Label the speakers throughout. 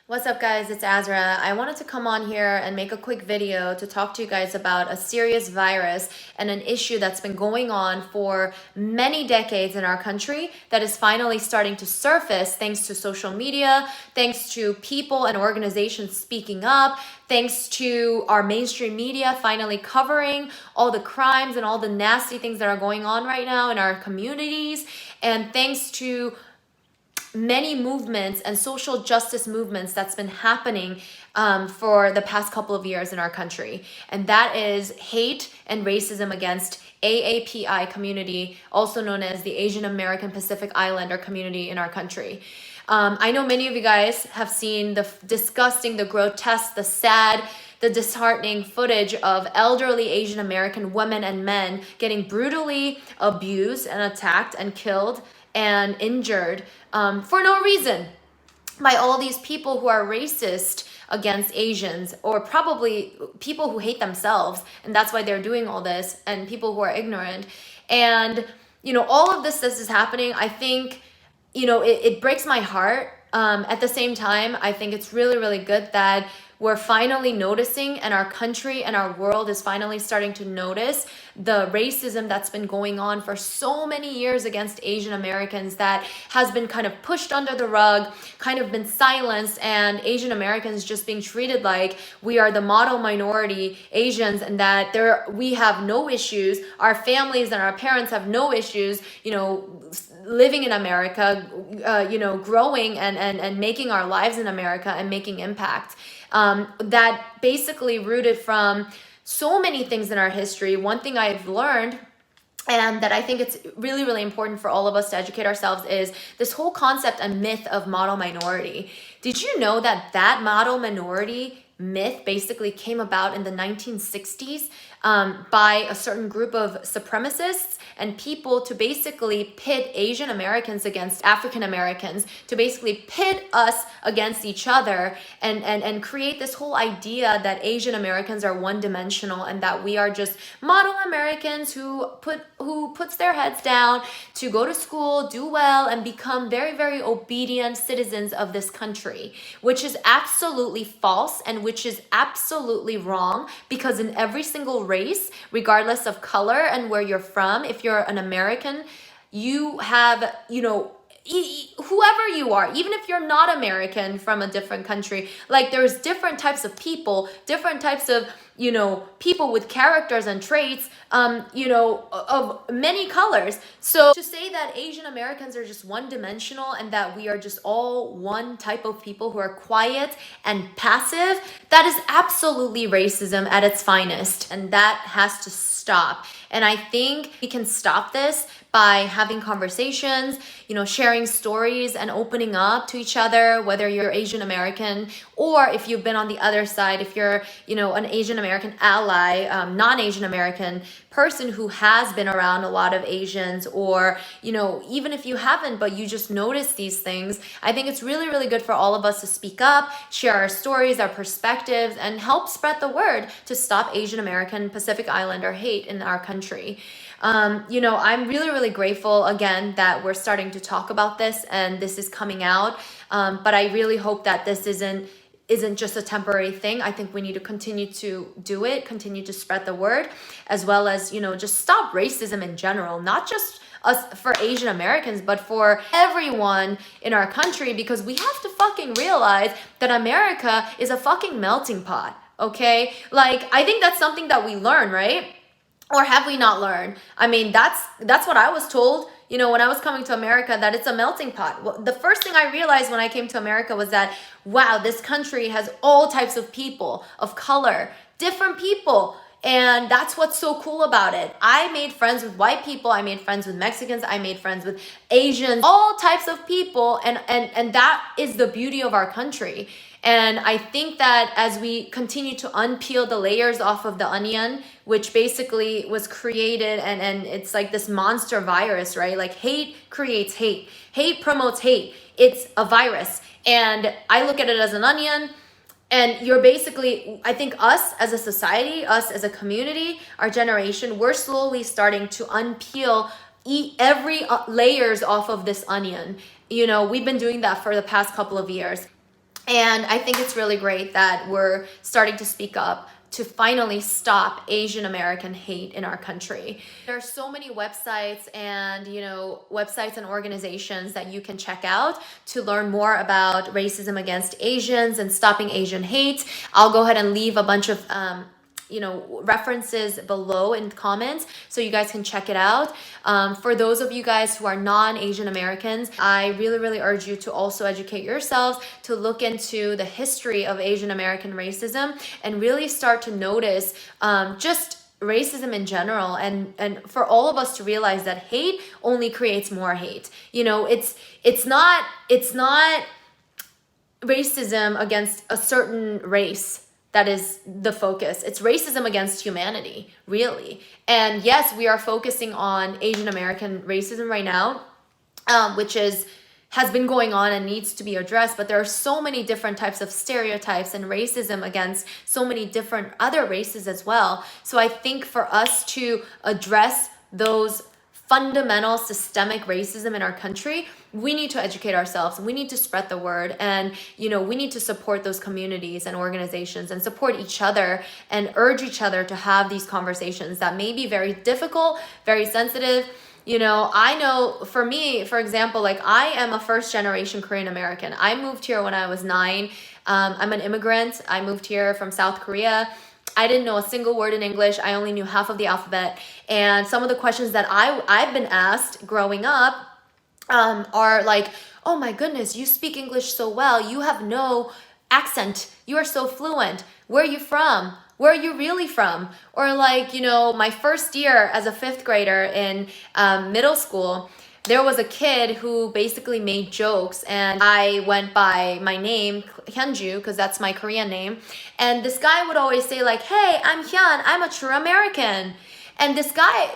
Speaker 1: What's up, guys? It's Azra. I wanted to come on here and make a quick video to talk to you guys about a serious virus and an issue that's been going on for many decades in our country that is finally starting to surface thanks to social media, thanks to people and organizations speaking up, thanks to our mainstream media finally covering all the crimes and all the nasty things that are going on right now in our communities, and thanks to many movements and social justice movements that's been happening for the past couple of years in our country. And that is hate and racism against AAPI community, also known as the Asian American Pacific Islander community in our country. I know many of you guys have seen the disgusting, the grotesque, the sad, the disheartening footage of elderly Asian American women and men getting brutally abused and attacked and killed and injured for no reason by all these people who are racist against Asians, or probably people who hate themselves, and that's why they're doing all this, and people who are ignorant. And all of this is happening. I think it breaks my heart. At the same time, I think it's really, really good that we're finally noticing, and our country and our world is finally starting to notice the racism that's been going on for so many years against Asian Americans that has been kind of pushed under the rug, kind of been silenced, and Asian Americans just being treated like we are the model minority Asians, and that we have no issues, our families and our parents have no issues, living in America, growing and making our lives in America and making impact. That basically rooted from so many things in our history. One thing I've learned, and that I think it's really, really important for all of us to educate ourselves, is this whole concept and myth of model minority. Did you know that model minority myth basically came about in the 1960s by a certain group of supremacists and people to basically pit Asian Americans against African Americans, to basically pit us against each other, and create this whole idea that Asian Americans are one-dimensional and that we are just model Americans who puts their heads down to go to school, do well, and become very, very obedient citizens of this country, which is absolutely false and which is absolutely wrong, because in every single race, regardless of color and where you're from, if you're an American, you have, whoever you are, even if you're not American from a different country, like there's different types of people, different types of, people with characters and traits, of many colors. So to say that Asian Americans are just one-dimensional and that we are just all one type of people who are quiet and passive, that is absolutely racism at its finest, and that has to stop. And I think we can stop this by having conversations, sharing stories and opening up to each other, whether you're Asian American or if you've been on the other side, if you're, an Asian American ally, non-Asian American person who has been around a lot of Asians, or, even if you haven't, but you just notice these things. I think it's really, really good for all of us to speak up, share our stories, our perspectives, and help spread the word to stop Asian American Pacific Islander hate in our country. I'm really, really grateful again that we're starting to talk about this and this is coming out. But I really hope that this isn't just a temporary thing. I think we need to continue to do it, continue to spread the word, as well as, just stop racism in general, not just us for Asian Americans, but for everyone in our country, because we have to fucking realize that America is a fucking melting pot. Okay? Like, I think that's something that we learn, right? Or have we not learned? I mean, that's what I was told, when I was coming to America, that it's a melting pot. Well, the first thing I realized when I came to America was that, wow, this country has all types of people, of color, different people. And that's what's so cool about it. I made friends with white people. I made friends with Mexicans. I made friends with Asians, all types of people. And that is the beauty of our country. And I think that as we continue to unpeel the layers off of the onion, which basically was created, and it's like this monster virus, right? Like hate creates hate. Hate promotes hate. It's a virus. And I look at it as an onion. And you're basically, I think us as a society, us as a community, our generation, we're slowly starting to unpeel every layers off of this onion. We've been doing that for the past couple of years. And I think it's really great that we're starting to speak up to finally stop Asian American hate in our country. There are so many websites and, websites and organizations that you can check out to learn more about racism against Asians and stopping Asian hate. I'll go ahead and leave a bunch of references below in the comments so you guys can check it out. For those of you guys who are non-Asian Americans, I really urge you to also educate yourselves to look into the history of Asian American racism and really start to notice just racism in general, and for all of us to realize that hate only creates more hate. It's not racism against a certain race that is the focus. It's racism against humanity, really. And yes, we are focusing on Asian American racism right now, which has been going on and needs to be addressed, but there are so many different types of stereotypes and racism against so many different other races as well. So I think for us to address those fundamental systemic racism in our country, we need to educate ourselves. We need to spread the word, and we need to support those communities and organizations and support each other and urge each other to have these conversations that may be very difficult, very sensitive. I know for me, for example, like I am a first generation Korean American. I moved here when I was 9. I'm an immigrant. I moved here from South Korea. I didn't know a single word in English. I only knew half of the alphabet. And some of the questions that I've been asked growing up are like, oh my goodness, you speak English so well. You have no accent. You are so fluent. Where are you from? Where are you really from? Or like, my first year as a 5th grader in middle school, there was a kid who basically made jokes, and I went by my name, Hyunju, because that's my Korean name. And this guy would always say like, hey, I'm Hyun, I'm a true American. And this guy,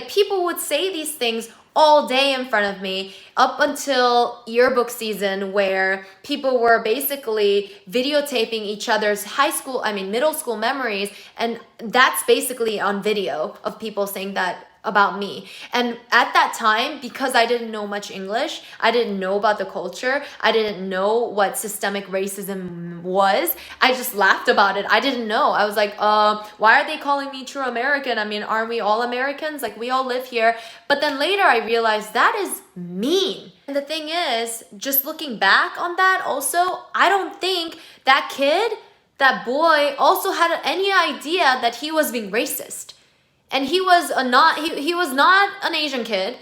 Speaker 1: people would say these things all day in front of me up until yearbook season, where people were basically videotaping each other's middle school memories. And that's basically on video of people saying that about me. And at that time, because I didn't know much English, I didn't know about the culture, I didn't know what systemic racism was, I just laughed about it. I didn't know. I was like, why are they calling me true American? I mean, aren't we all Americans? Like, we all live here. But then later I realized that is mean. And the thing is, just looking back on that also, I don't think that boy also had any idea that he was being racist. And he was not an Asian kid,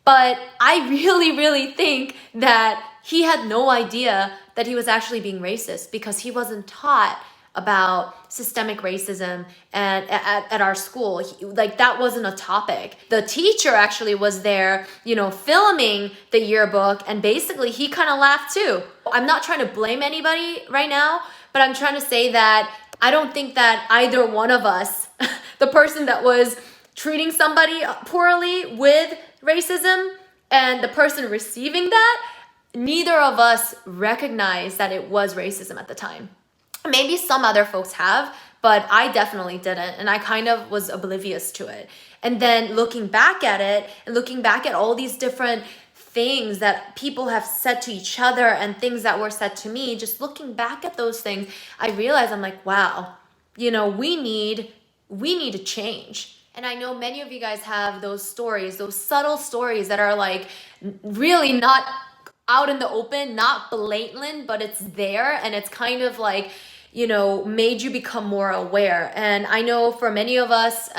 Speaker 1: but I really think that he had no idea that he was actually being racist because he wasn't taught about systemic racism at our school. That wasn't a topic. The teacher actually was there, filming the yearbook, and basically he kind of laughed too. I'm not trying to blame anybody right now, but I'm trying to say that I don't think that either one of us, the person that was treating somebody poorly with racism and the person receiving that, neither of us recognized that it was racism at the time. Maybe some other folks have, but I definitely didn't. And I kind of was oblivious to it. And then looking back at it and looking back at all these different things that people have said to each other and things that were said to me, just looking back at those things, I realized I'm like, wow, we need to change. And I know many of you guys have those stories, those subtle stories that are like really not out in the open, not blatant, but it's there, and it's kind of like, made you become more aware. And I know for many of us,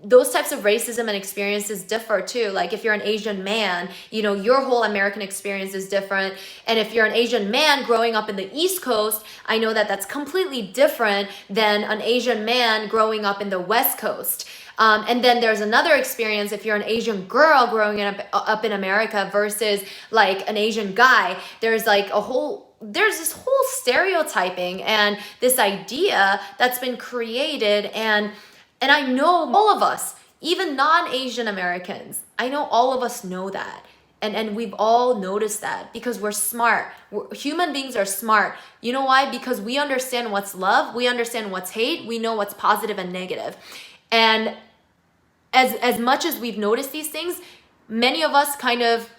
Speaker 1: those types of racism and experiences differ too. Like if you're an Asian man, your whole American experience is different. And if you're an Asian man growing up in the East Coast, I know that that's completely different than an Asian man growing up in the West Coast. And then there's another experience if you're an Asian girl growing up in America versus like an Asian guy. There's this whole stereotyping and this idea that's been created, and I know all of us, even non-Asian Americans, I know all of us know that. And we've all noticed that because we're smart. Human beings are smart. You know why? Because we understand what's love. We understand what's hate. We know what's positive and negative. And as much as we've noticed these things, many of us kind of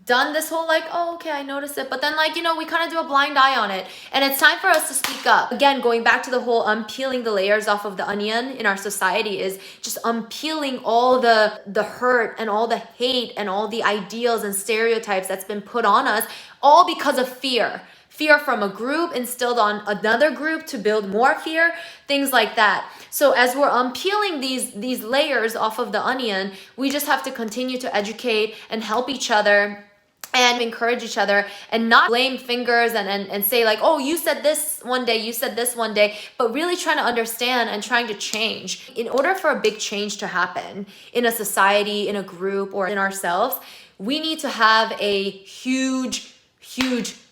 Speaker 1: done this whole like, oh, okay, I noticed it, but then like, you know, we kind of do a blind eye on it. And it's time for us to speak up. Again, going back to the whole unpeeling the layers off of the onion in our society is just unpeeling all the hurt and all the hate and all the ideals and stereotypes that's been put on us, all because of fear. Fear from a group instilled on another group to build more fear, things like that. So as we're unpeeling these layers off of the onion, we just have to continue to educate and help each other and encourage each other and not blame fingers and say like, oh, you said this one day, you said this one day, but really trying to understand and trying to change. In order for a big change to happen in a society, in a group, or in ourselves, we need to have a huge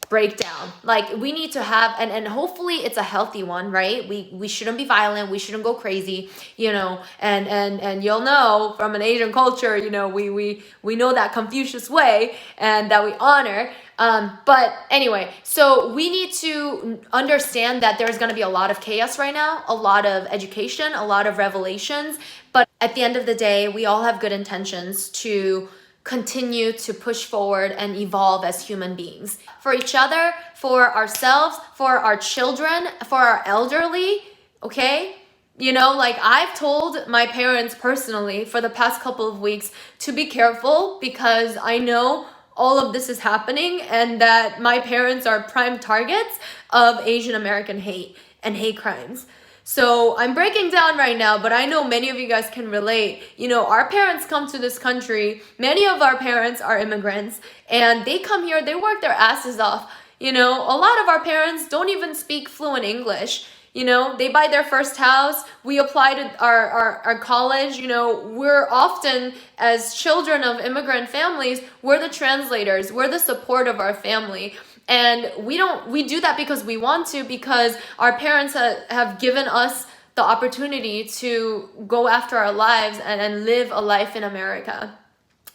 Speaker 1: breakdown. Like we need to have, and hopefully it's a healthy one, right? We shouldn't be violent, we shouldn't go crazy, you know, and you'll know from an Asian culture, you know, we know that Confucius way and that we honor. But anyway, so we need to understand that there's going to be a lot of chaos right now, a lot of education, a lot of revelations, but at the end of the day, we all have good intentions to continue to push forward and evolve as human beings for each other, for ourselves, for our children, for our elderly. Okay, you know, like I've told my parents personally for the past couple of weeks to be careful because I know all of this is happening and that my parents are prime targets of Asian American hate and hate crimes. So I'm breaking down right now, but I know many of you guys can relate. You know, our parents come to this country. Many of our parents are immigrants and they come here, they work their asses off. You know, a lot of our parents don't even speak fluent English. You know, they buy their first house. We apply to our college. You know, we're often, as children of immigrant families, we're the translators. We're the support of our family. And we do that because we want to, because our parents have given us the opportunity to go after our lives and live a life in America.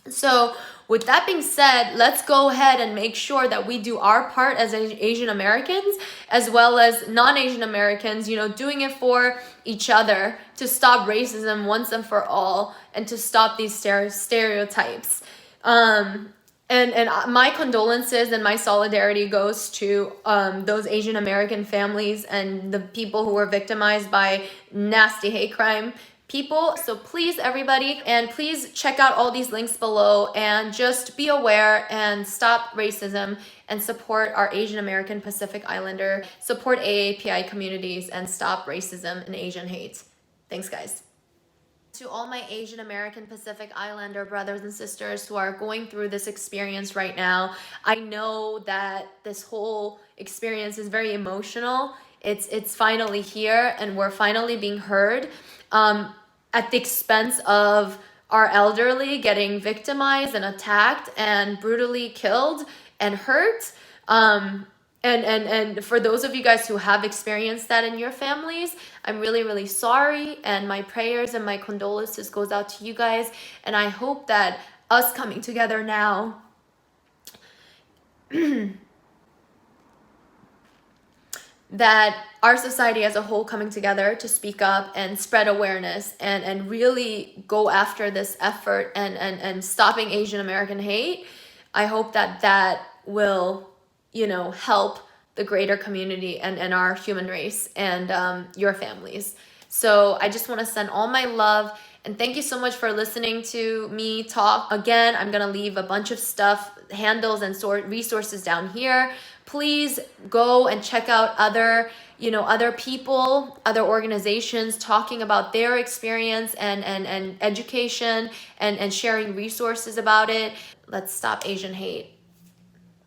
Speaker 1: So with that being said, let's go ahead and make sure that we do our part as Asian Americans, as well as non-Asian Americans, you know, doing it for each other to stop racism once and for all and to stop these stereotypes. And my condolences and my solidarity goes to those Asian American families and the people who were victimized by nasty hate crime people. So please, everybody, and please check out all these links below and just be aware and stop racism and support our Asian American Pacific Islander, support AAPI communities, and stop racism and Asian hate. Thanks, guys. To all my Asian American Pacific Islander brothers and sisters who are going through this experience right now, I know that this whole experience is very emotional. It's finally here and we're finally being heard at the expense of our elderly getting victimized and attacked and brutally killed and hurt. And for those of you guys who have experienced that in your families, I'm really sorry, and my prayers and my condolences goes out to you guys. And I hope that us coming together now that our society as a whole coming together to speak up and spread awareness and really go after this effort and stopping Asian American hate, I hope that will, you know, help the greater community and our human race and your families. So I just want to send all my love and thank you so much for listening to me talk. Again, I'm going to leave a bunch of stuff, handles and resources down here. Please go and check out other people, other organizations talking about their experience and education and sharing resources about it. Let's stop Asian hate.